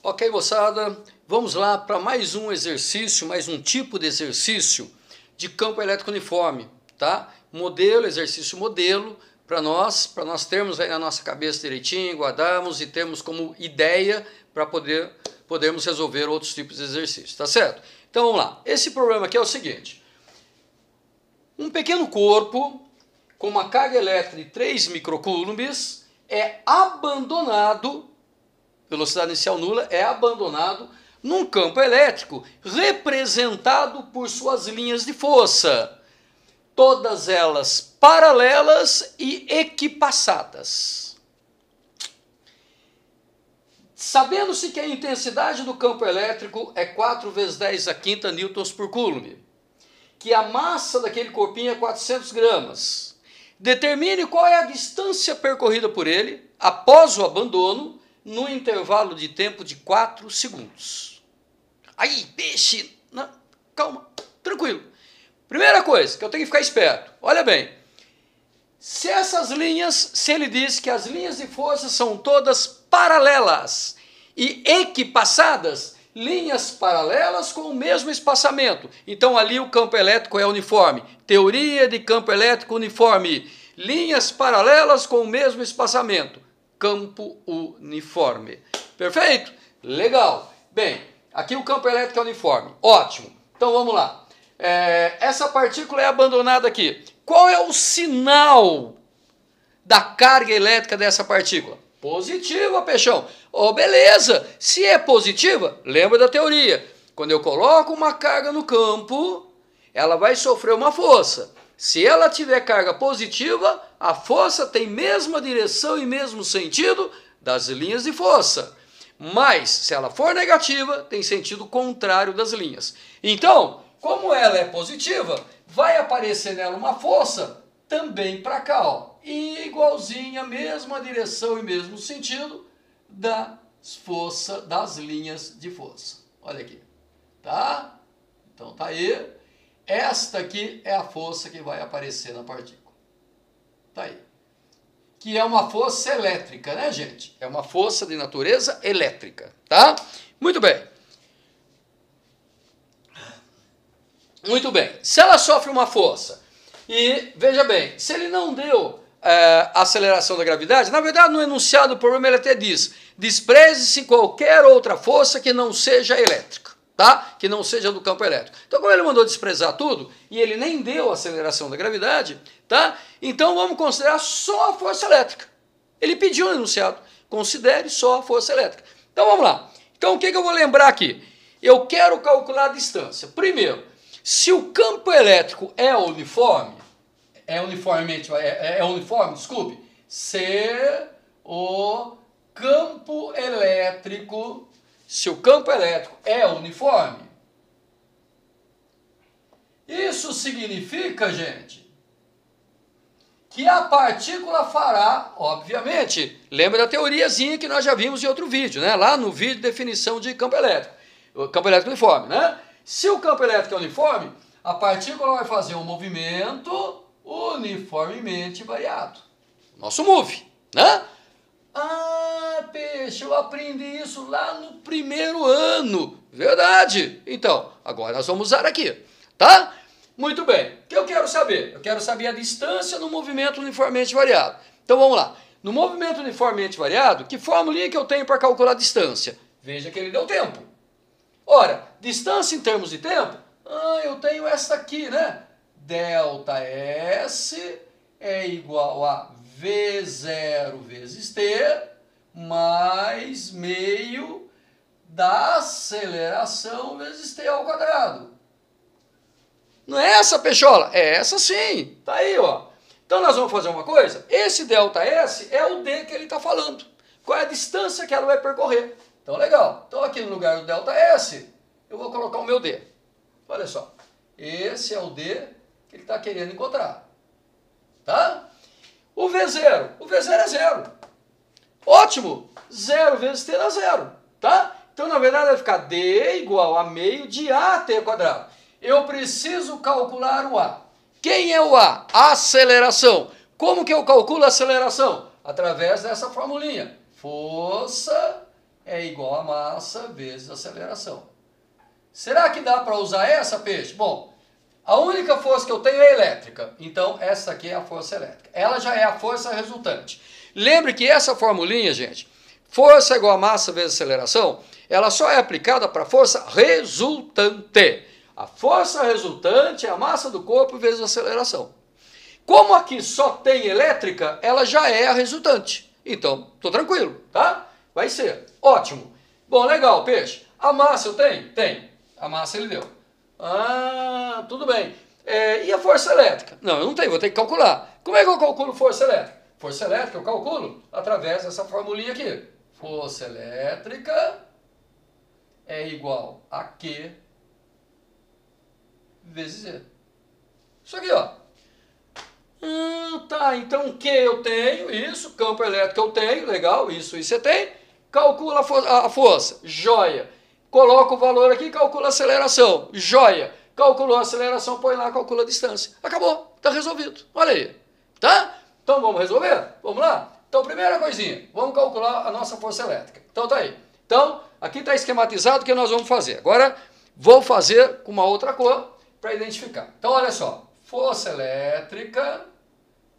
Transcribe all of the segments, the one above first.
Ok, moçada, vamos lá para mais um exercício, mais um tipo de exercício de campo elétrico uniforme, tá? Modelo, exercício modelo, para nós termos aí na nossa cabeça direitinho, guardarmos e termos como ideia para podermos resolver outros tipos de exercícios, tá certo? Então vamos lá, esse problema aqui é o seguinte: um pequeno corpo com uma carga elétrica de 3 microcoulombs é abandonado, velocidade inicial nula, é abandonado num campo elétrico representado por suas linhas de força, todas elas paralelas e equipassadas. Sabendo-se que a intensidade do campo elétrico é 4 vezes 10 a quinta newtons por coulomb, que a massa daquele corpinho é 400 gramas, determine qual é a distância percorrida por ele após o abandono no intervalo de tempo de 4 segundos. Aí, peixe, não, calma, tranquilo. Primeira coisa que eu tenho que ficar esperto, olha bem, se ele diz que as linhas de força são todas paralelas e equipassadas, linhas paralelas com o mesmo espaçamento, então ali o campo elétrico é uniforme. Teoria de campo elétrico uniforme, linhas paralelas com o mesmo espaçamento, campo uniforme. Perfeito? Legal. Bem, aqui o campo elétrico é uniforme. Ótimo. Então vamos lá. Essa partícula é abandonada aqui. Qual é o sinal da carga elétrica dessa partícula? Positiva, peixão. Oh, beleza. Se é positiva, lembra da teoria. Quando eu coloco uma carga no campo, ela vai sofrer uma força. Se ela tiver carga positiva, a força tem mesma direção e mesmo sentido das linhas de força. Mas, se ela for negativa, tem sentido contrário das linhas. Então, como ela é positiva, vai aparecer nela uma força também para cá, ó, igualzinha, mesma direção e mesmo sentido das linhas de força. Olha aqui, tá? Então tá aí. Esta aqui é a força que vai aparecer na partícula. Tá aí. Que é uma força elétrica, né, gente? É uma força de natureza elétrica, tá? Muito bem. Muito bem. Se ela sofre uma força, e veja bem, se ele não deu a aceleração da gravidade, na verdade no enunciado do problema ele até diz: despreze-se qualquer outra força que não seja elétrica, tá? Que não seja do campo elétrico. Então, como ele mandou desprezar tudo, e ele nem deu a aceleração da gravidade, tá? Então vamos considerar só a força elétrica. Ele pediu no enunciado: considere só a força elétrica. Então vamos lá. Então o que eu vou lembrar aqui? Eu quero calcular a distância. Primeiro, se o campo elétrico é uniforme, desculpe, se o campo elétrico, é uniforme, isso significa, gente, que a partícula fará, obviamente, lembra da teoriazinha que nós já vimos em outro vídeo, né? Lá no vídeo de definição de campo elétrico uniforme, né? Se o campo elétrico é uniforme, a partícula vai fazer um movimento uniformemente variado. Nosso move, né? Ah, peixe, eu aprendi isso lá no primeiro ano. Verdade. Então, agora nós vamos usar aqui, tá? Muito bem. O que eu quero saber? Eu quero saber a distância no movimento uniformemente variado. Então vamos lá. No movimento uniformemente variado, que formulinha que eu tenho para calcular a distância? Veja que ele deu tempo. Ora, distância em termos de tempo, eu tenho essa aqui, né? Delta S é igual a V0 vezes T mais meio da aceleração vezes T ao quadrado. Não é essa, peixola? É essa sim. Tá aí, ó. Então nós vamos fazer uma coisa. Esse delta S é o D que ele está falando. Qual é a distância que ela vai percorrer? Então, legal. Então, aqui no lugar do delta S, eu vou colocar o meu D. Olha só. Esse é o D que ele está querendo encontrar. Tá? O V0. O V0 é zero. Ótimo. 0 vezes T dá zero. Tá? Então, na verdade, vai ficar D igual a meio de AT quadrado. Eu preciso calcular o A. Quem é o A? Aceleração. Como que eu calculo a aceleração? Através dessa formulinha. Força é igual a massa vezes aceleração. Será que dá para usar essa, peixe? Bom, a única força que eu tenho é elétrica. Então, essa aqui é a força elétrica. Ela já é a força resultante. Lembre que essa formulinha, gente, força igual a massa vezes aceleração, ela só é aplicada para a força resultante. A força resultante é a massa do corpo vezes a aceleração. Como aqui só tem elétrica, ela já é a resultante. Então, estou tranquilo, tá? Vai ser. Ótimo. Bom, legal, peixe. A massa eu tenho? Tem. A massa ele deu. Ah, tudo bem. E a força elétrica? Não, eu não tenho, vou ter que calcular. Como é que eu calculo força elétrica? Força elétrica eu calculo através dessa formulinha aqui. Força elétrica é igual a Q vezes Z. Isso aqui, ó. Tá, então Q eu tenho, isso, campo elétrico eu tenho, legal, isso você tem. Calcula a força, joia. Coloca o valor aqui, calcula a aceleração, joia. Calculou a aceleração, põe lá, calcula a distância. Acabou, está resolvido. Olha aí, tá? Então vamos resolver? Vamos lá? Então, primeira coisinha, vamos calcular a nossa força elétrica. Então tá aí. Então, aqui está esquematizado o que nós vamos fazer. Agora, vou fazer com uma outra cor para identificar. Então, olha só. Força elétrica,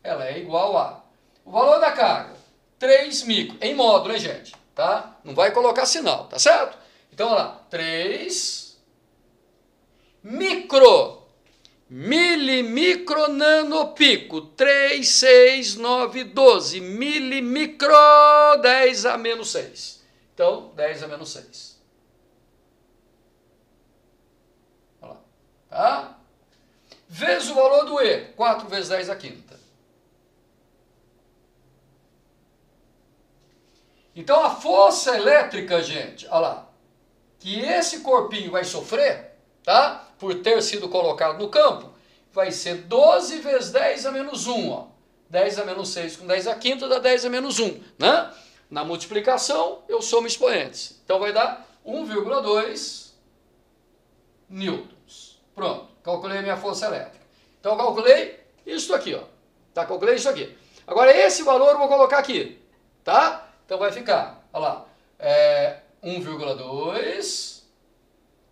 ela é igual a... O valor da carga, 3 micro. Em módulo, hein, gente? Tá? Não vai colocar sinal, tá certo? Então, olha lá. 3 micro. Milimicro nanopico. 3, 6, 9, 12. Milimicro, 10 a menos 6. Então, 10 a menos 6. Olha lá. Tá? Vezes o valor do E, 4 vezes 10 a quinta. Então a força elétrica, gente, olha lá, que esse corpinho vai sofrer, tá? Por ter sido colocado no campo, vai ser 12 vezes 10 a menos 1, ó. 10 a menos 6 com 10 a quinta dá 10 a menos 1, né? Na multiplicação, eu somo expoentes. Então vai dar 1,2 newtons. Pronto. Calculei a minha força elétrica. Então, eu calculei isso aqui, ó. Tá? Calculei isso aqui. Agora, esse valor eu vou colocar aqui. Tá? Então, vai ficar, olha lá, 1,2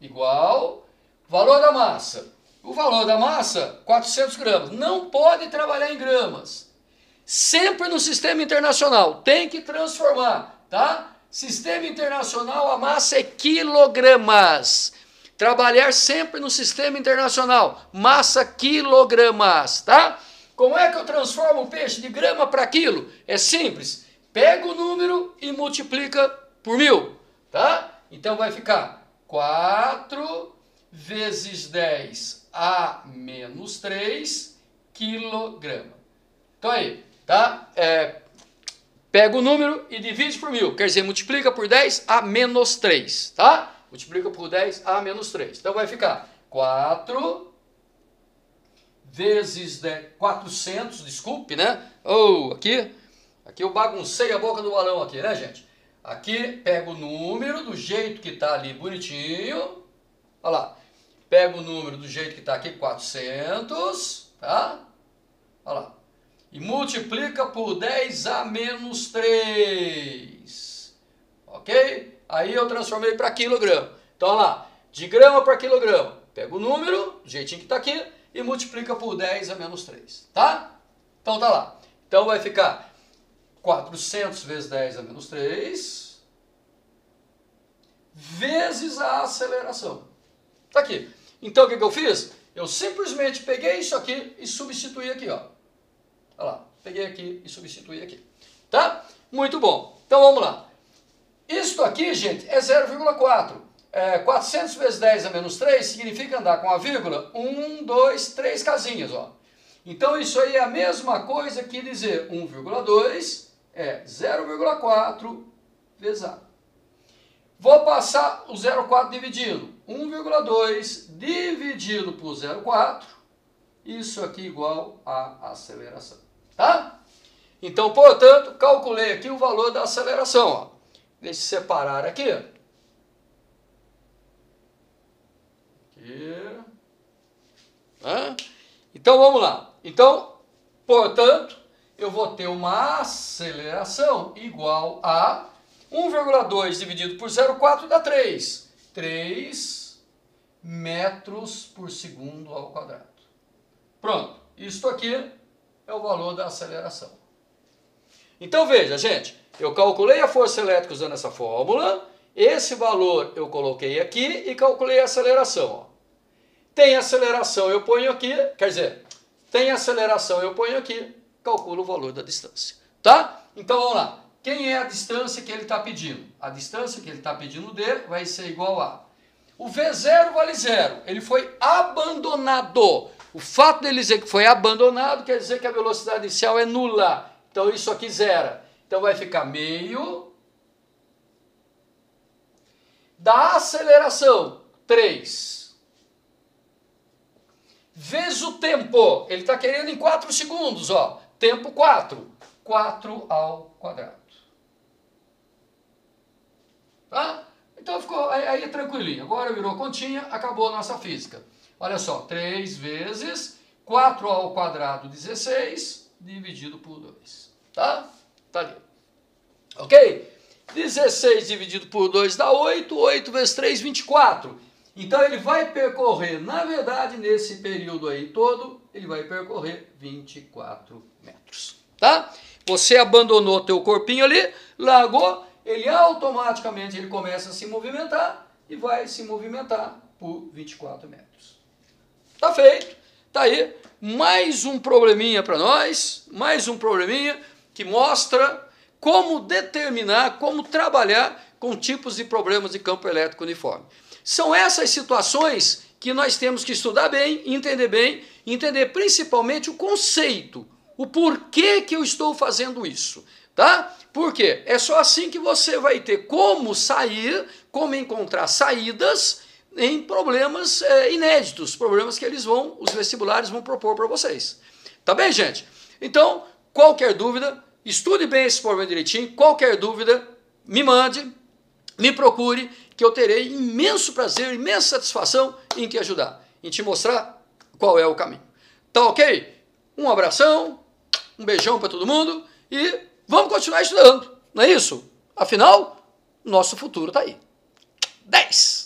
igual valor da massa. O valor da massa, 400 gramas. Não pode trabalhar em gramas. Sempre no sistema internacional. Tem que transformar, tá? Sistema internacional, a massa é quilogramas. Trabalhar sempre no sistema internacional. Massa quilogramas, tá? Como é que eu transformo o peixe de grama para quilo? É simples. Pega o número e multiplica por 1000, tá? Então vai ficar 4 vezes 10 a menos 3 quilograma. Então aí, tá? Pega o número e divide por 1000. Quer dizer, multiplica por 10 a menos 3, tá? Multiplica por 10 a menos 3. Então vai ficar 4 vezes 10, 400, desculpe, né? Aqui eu baguncei a boca do balão aqui, né, gente? Aqui pega o número do jeito que tá ali bonitinho. Olha lá. Pega o número do jeito que tá aqui, 400, tá? Olha lá. E multiplica por 10 a menos 3. Ok? Aí eu transformei para quilograma. Então, olha lá, de grama para quilograma. Pega o número, do jeitinho que está aqui, e multiplica por 10 a menos 3. Tá? Então, tá lá. Então, vai ficar 400 vezes 10 a menos 3, vezes a aceleração. Tá aqui. Então, o que eu fiz? Eu simplesmente peguei isso aqui e substituí aqui, ó. Olha lá. Peguei aqui e substituí aqui. Tá? Muito bom. Então, vamos lá. Isto aqui, gente, é 0,4. 400 vezes 10 a menos 3 significa andar com a vírgula 1, 2, 3 casinhas, ó. Então, isso aí é a mesma coisa que dizer 1,2 é 0,4 vezes A. Vou passar o 0,4 dividindo. 1,2 dividido por 0,4. Isso aqui igual a aceleração. Tá? Então, portanto, calculei aqui o valor da aceleração, ó. Deixa eu separar aqui. Então, vamos lá. Então, portanto, eu vou ter uma aceleração igual a 1,2 dividido por 0,4 dá 3. 3 metros por segundo ao quadrado. Pronto. Isto aqui é o valor da aceleração. Então veja, gente, eu calculei a força elétrica usando essa fórmula, esse valor eu coloquei aqui e calculei a aceleração. Ó. Tem aceleração, eu ponho aqui, quer dizer, tem aceleração, eu ponho aqui, calculo o valor da distância. Tá? Então vamos lá. Quem é a distância que ele está pedindo? A distância que ele está pedindo D vai ser igual a... O V0 vale 0, ele foi abandonado. O fato dele dizer que foi abandonado quer dizer que a velocidade inicial é nula. Então isso aqui zera. Então vai ficar meio da aceleração, 3. Vezes o tempo. Ele está querendo em 4 segundos. Ó. Tempo 4. 4 ao quadrado. Tá? Então ficou aí é tranquilinho. Agora virou continha, acabou a nossa física. Olha só, 3 vezes 4 ao quadrado, 16, dividido por 2. Tá? Tá ali. Ok? 16 dividido por 2 dá 8, 8 vezes 3, 24. Então ele vai percorrer, na verdade, nesse período aí todo, ele vai percorrer 24 metros. Tá? Você abandonou teu corpinho ali, largou, ele automaticamente ele começa a se movimentar e vai se movimentar por 24 metros. Tá feito. Tá aí mais um probleminha para nós, mais um probleminha que mostra como determinar, como trabalhar com tipos de problemas de campo elétrico uniforme. São essas situações que nós temos que estudar bem, entender principalmente o conceito, o porquê que eu estou fazendo isso, tá? Por quê? É só assim que você vai ter como sair, como encontrar saídas em problemas inéditos, problemas que os vestibulares vão propor para vocês. Tá bem, gente? Então, qualquer dúvida, estude bem esse problema direitinho, qualquer dúvida, me mande, me procure, que eu terei imenso prazer, imensa satisfação em te ajudar, em te mostrar qual é o caminho. Tá ok? Um abração, um beijão para todo mundo e vamos continuar estudando, não é isso? Afinal, nosso futuro tá aí. 10!